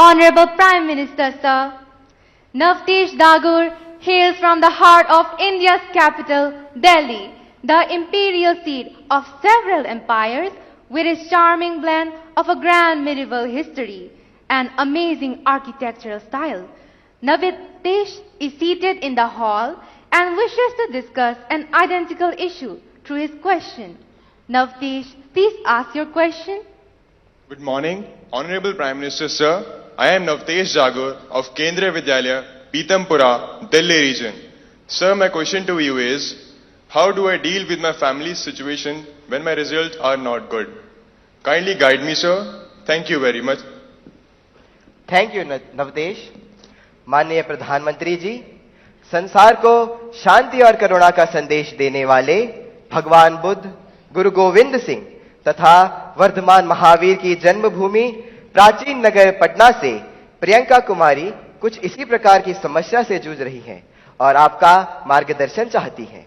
Honorable Prime Minister, sir, Navtesh Dagur hails from the heart of India's capital, Delhi, the imperial seat of several empires, with its charming blend of a grand medieval history and amazing architectural style. Navtesh is seated in the hall and wishes to discuss an identical issue through his question. Navtesh, please ask your question. Good morning, Honorable Prime Minister, sir. I am Navtesh Dagur of Kendriya Vidyalaya, Pitampura, Delhi region. Sir, my question to you is, how do I deal with my family's situation when my results are not good? Kindly guide me, sir. Thank you very much. Thank you Navtesh. माननीय प्रधानमंत्री जी, संसार को शांति और करुणा का संदेश देने वाले भगवान बुद्ध, गुरु गोविंद सिंह तथा वर्धमान महावीर की जन्मभूमि प्राचीन नगर पटना से प्रियंका कुमारी कुछ इसी प्रकार की समस्या से जूझ रही हैं और आपका मार्गदर्शन चाहती हैं।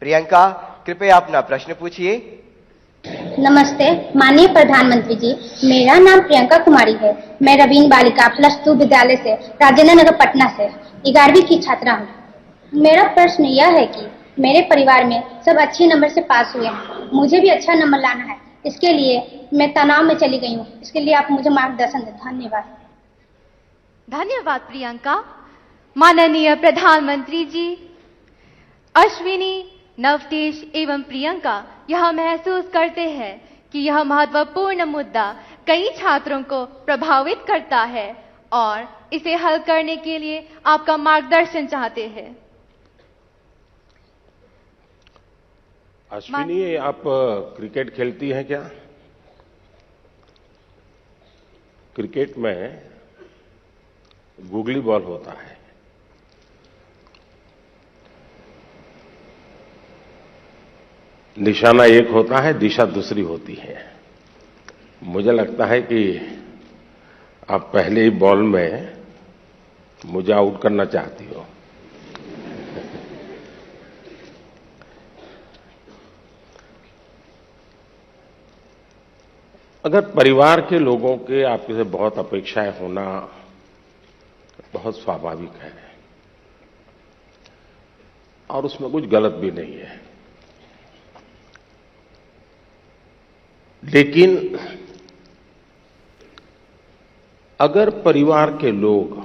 प्रियंका, कृपया अपना प्रश्न पूछिए। नमस्ते माननीय प्रधानमंत्री जी, मेरा नाम प्रियंका कुमारी है। मैं रवीन बालिका +2 विद्यालय से राजेंद्र नगर पटना से 11वीं की छात्रा हूँ। मेरा प्रश्न यह है कि मेरे परिवार में सब अच्छे नंबर से पास हुए हैं, मुझे भी अच्छा नंबर लाना है। इसके लिए मैं तनाव में चली गई हूँ, इसके लिए आप मुझे मार्गदर्शन दें। धन्यवाद। धन्यवाद प्रियंका। माननीय प्रधानमंत्री जी, अश्विनी, नवतेश एवं प्रियंका यह महसूस करते हैं कि यह महत्वपूर्ण मुद्दा कई छात्रों को प्रभावित करता है और इसे हल करने के लिए आपका मार्गदर्शन चाहते हैं। अश्विनी, आप क्रिकेट खेलती हैं क्या? क्रिकेट में गूगली बॉल होता है। निशाना एक होता है, दिशा दूसरी होती है। मुझे लगता है कि आप पहले ही बॉल में मुझे आउट करना चाहती हो। अगर परिवार के लोगों के आपसे बहुत अपेक्षाएं होना बहुत स्वाभाविक है और उसमें कुछ गलत भी नहीं है, लेकिन अगर परिवार के लोग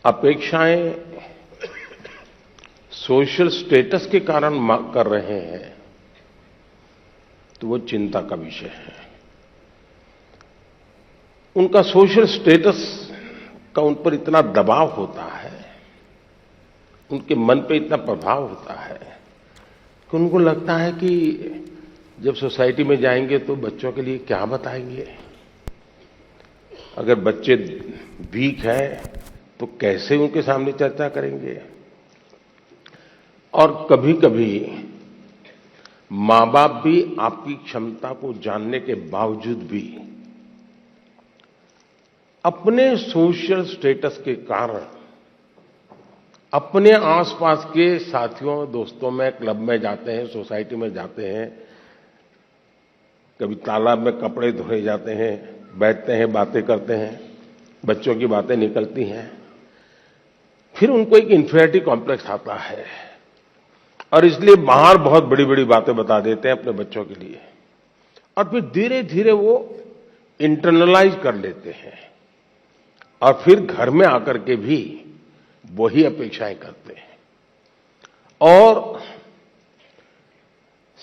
अपेक्षाएं सोशल स्टेटस के कारण कर रहे हैं तो वो चिंता का विषय है। उनका सोशल स्टेटस का उन पर इतना दबाव होता है, उनके मन पे इतना प्रभाव होता है कि उनको लगता है कि जब सोसाइटी में जाएंगे तो बच्चों के लिए क्या बताएंगे। अगर बच्चे वीक हैं तो कैसे उनके सामने चर्चा करेंगे। और कभी कभी मां बाप भी आपकी क्षमता को जानने के बावजूद भी अपने सोशल स्टेटस के कारण अपने आसपास के साथियों दोस्तों में क्लब में जाते हैं, सोसाइटी में जाते हैं, कभी तालाब में कपड़े धोए जाते हैं, बैठते हैं, बातें करते हैं, बच्चों की बातें निकलती हैं। फिर उनको एक इन्फीरियरिटी कॉम्प्लेक्स आता है और इसलिए बाहर बहुत बड़ी बड़ी बातें बता देते हैं अपने बच्चों के लिए और फिर धीरे धीरे वो इंटरनलाइज कर लेते हैं और फिर घर में आकर के भी वही अपेक्षाएं करते हैं और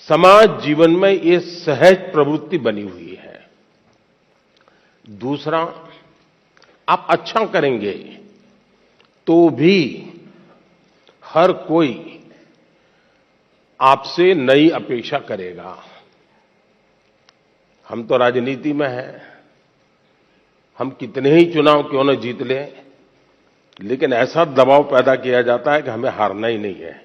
समाज जीवन में ये सहज प्रवृत्ति बनी हुई है। दूसरा, आप अच्छा करेंगे तो भी हर कोई आपसे नई अपेक्षा करेगा। हम तो राजनीति में हैं, हम कितने ही चुनाव क्यों न जीत लें, लेकिन ऐसा दबाव पैदा किया जाता है कि हमें हारना ही नहीं है।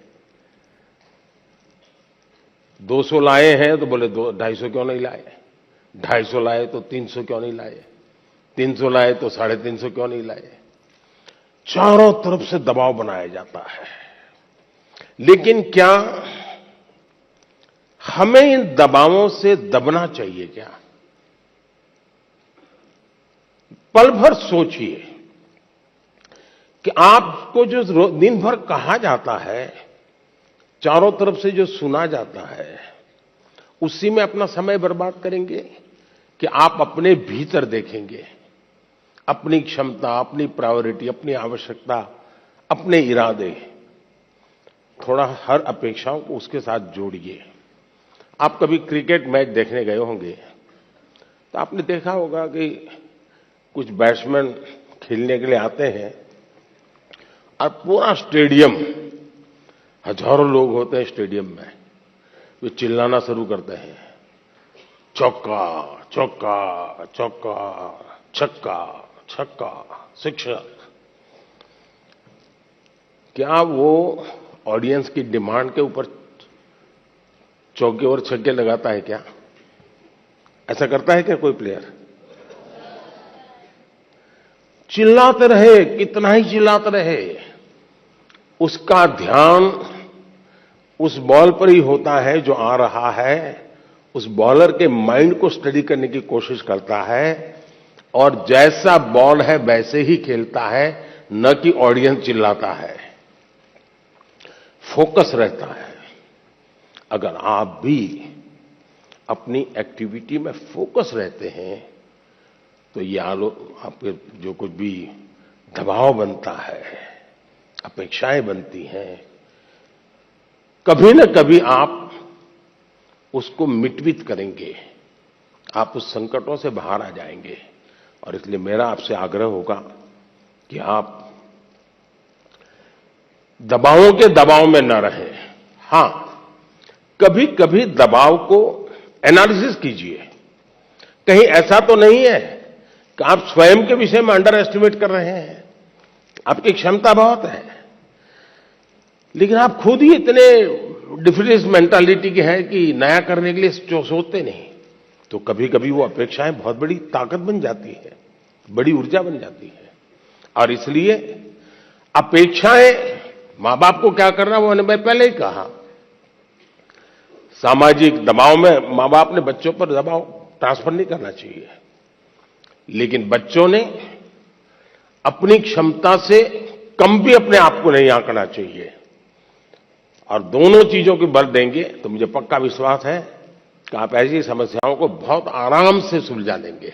200 लाए हैं तो बोले 250 क्यों नहीं लाए, 250 लाए तो 300 क्यों नहीं लाए, 300 लाए तो 350 क्यों नहीं लाए। चारों तरफ से दबाव बनाया जाता है। लेकिन क्या हमें इन दबावों से दबना चाहिए क्या? पल भर सोचिए कि आपको जो दिन भर कहा जाता है, चारों तरफ से जो सुना जाता है, उसी में अपना समय बर्बाद करेंगे कि आप अपने भीतर देखेंगे, अपनी क्षमता, अपनी प्रायोरिटी, अपनी आवश्यकता, अपने इरादे, थोड़ा हर अपेक्षाओं को उसके साथ जोड़िए। आप कभी क्रिकेट मैच देखने गए होंगे तो आपने देखा होगा कि कुछ बैट्समैन खेलने के लिए आते हैं और पूरा स्टेडियम, हजारों लोग होते हैं स्टेडियम में, वे चिल्लाना शुरू करते हैं, चौका चौका चौका, छक्का छक्का, शिक्षक। क्या वो ऑडियंस की डिमांड के ऊपर चौके और छक्के लगाता है क्या? ऐसा करता है क्या कोई प्लेयर? चिल्लाते रहे, कितना ही चिल्लाते रहे, उसका ध्यान उस बॉल पर ही होता है जो आ रहा है, उस बॉलर के माइंड को स्टडी करने की कोशिश करता है और जैसा बॉल है वैसे ही खेलता है, न कि ऑडियंस चिल्लाता है। फोकस रहता है। अगर आप भी अपनी एक्टिविटी में फोकस रहते हैं तो ये आपके जो कुछ भी दबाव बनता है, अपेक्षाएं बनती हैं, कभी न कभी आप उसको मिटवित करेंगे, आप उस संकटों से बाहर आ जाएंगे। और इसलिए मेरा आपसे आग्रह होगा कि आप दबावों के दबाव में न रहें। हां, कभी कभी दबाव को एनालिसिस कीजिए। कहीं ऐसा तो नहीं है कि आप स्वयं के विषय में अंडर एस्टिमेट कर रहे हैं। आपकी क्षमता बहुत है, लेकिन आप खुद ही इतने डिफरेंस मेंटालिटी के हैं कि नया करने के लिए सोचते नहीं। तो कभी कभी वो अपेक्षाएं बहुत बड़ी ताकत बन जाती है, बड़ी ऊर्जा बन जाती है। और इसलिए अपेक्षाएं, मां बाप को क्या करना वो मैंने पहले ही कहा, सामाजिक दबाव में मां बाप ने बच्चों पर दबाव ट्रांसफर नहीं करना चाहिए, लेकिन बच्चों ने अपनी क्षमता से कम भी अपने आप को नहीं आंकना चाहिए। और दोनों चीजों की बल देंगे तो मुझे पक्का विश्वास है कि आप ऐसी समस्याओं को बहुत आराम से सुलझा लेंगे।